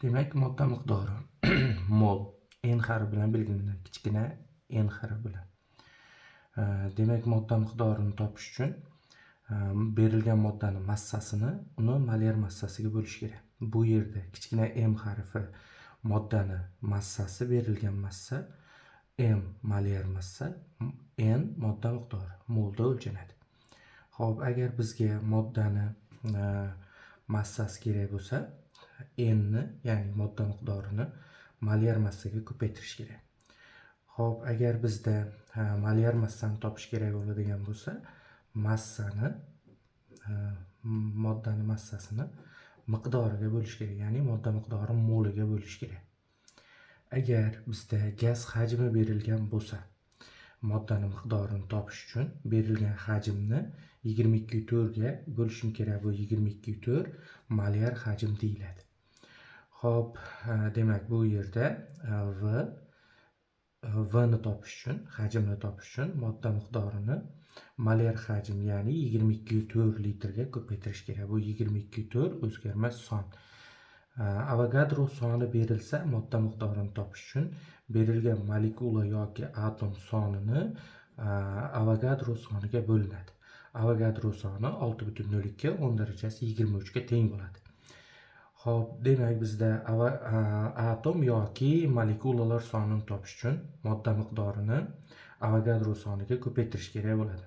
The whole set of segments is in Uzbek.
Demak, modda miqdori mol n harfi bilan belgilanadi. Kichkina n harfi bilan. Demak, modda miqdorini topish uchun berilgan moddani massasini uni molar massasiga bo'lish kerak. Bu yerda kichkina m harfi moddani massasi, berilgan massa, m molar massa, n modda miqdori molda o'lchanadi. Xo'p, agar bizga moddani massasi kerak bo'lsa, n ni, ya'ni modda miqdorini molar massaga ko'paytirish kerak. Xo'p, agar bizda molar massani topish kerak bo'ladigan bo'lsa, massani moddani massasini miqdoriga bo'lish kerak, ya'ni modda miqdori moliga bo'lish kerak. Agar bizda gaz hajmi berilgan bo'lsa, moddani miqdorini topish uchun berilgan hajmni 22/4 ga bo'lishim kerak. Bu 22/4 molar hajm deyiladi. Xo'p, demak bu yerda V ni topish uchun, hajmni topish uchun modda miqdorini molar hajm, ya'ni 22/4 litrga ko'paytirish kerak. Bu 22/4 o'zgarmas son. Avogadro soni berilsa, modda miqdorini topish uchun berilgan molekula yoki atom sonini Avogadro soniga bo'linadi. Avogadro soni 6,02 10⁻23 ga teng bo'ladi. Xo'p, demak bizda atom yoki molekulalar sonini topish uchun modda miqdorini Avogadro soniga ko'paytirish kerak bo'ladi.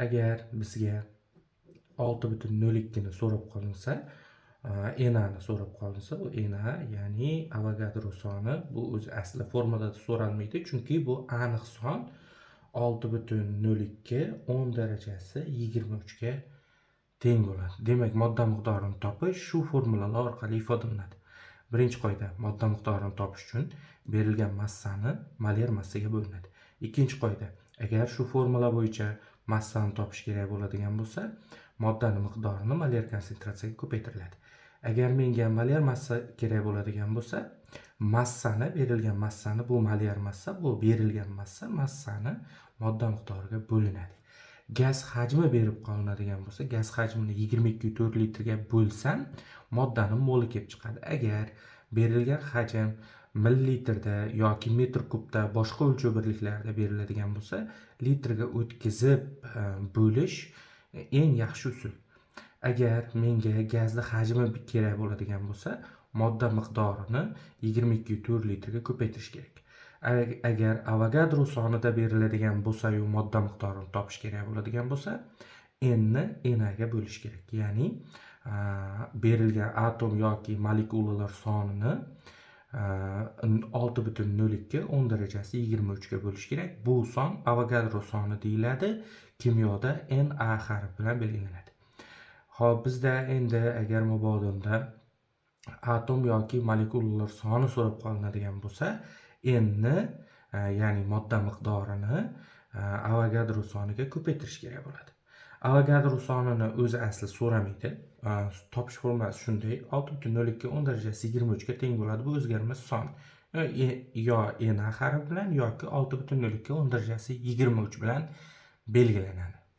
Agar bizga 6,02 ni so'rab qolinsa, Na ni so'rab qolinsa, u Na, ya'ni Avogadro soni, bu o'zi asli formulada so'ralmaydi, chunki bu aniq son 6,02 10⁻23 ga teng bo'ladi. Demak, modda miqdorini topish shu formulalar orqali ifodalanadi. Birinchi qoida, modda miqdorini topish uchun berilgan massani molar massaga bo'linadi. Ikkinchi qoida, agar shu formula bo'yicha massani topish kerak bo'ladigan bo'lsa, moddani miqdorini molar konsentratsiyaga ko'paytiriladi. Agar menga molar massa kerak bo'ladigan bo'lsa, massani, berilgan massani, bu molar massa, bu berilgan massa, massani modda miqdoriga bo'linadi. Gaz hajmi berib qolinadigan bo'lsa, gaz hajmini 22/4 litrga bo'lsam, moddani moli kelib chiqadi. Agar berilgan hajm millilitrda yoki metr kubda boshqa o'lchov birliklarida beriladigan bo'lsa, litrga o'tkazib bo'lish eng yaxshi usul. Agar menga gazni hajmi kerak bo'ladigan bo'lsa, modda miqdorini 22/4 litrga ko'paytirish kerak. Agar Avogadro sonida beriladigan bo'lsa-yu modda miqdorini topish kerak bo'ladigan bo'lsa, n ni Na ga bo'lish kerak. Ya'ni berilgan atom yoki molekulalar sonini 6,02 10⁻23 ga bo'lish kerak. Bu son Avogadro soni deyiladi. Kimyoda Na harfi bilan belgilanadi. Xo'p, bizda endi agar mabodo atom yoki molekulalar soni so'rab qolinadigan bo'lsa, n ni, ya'ni modda miqdorini Avogadro soniga ko'paytirish kerak bo'ladi. Avogadro sonini o'zi asli so'ramaydi. Topish formulasi shunday: 6,02 10⁻23 ga teng bo'ladi. Bu o'zgarmas son. Yo Na harfi bilan yoki 6,02 10⁻23 bilan belgilanadi.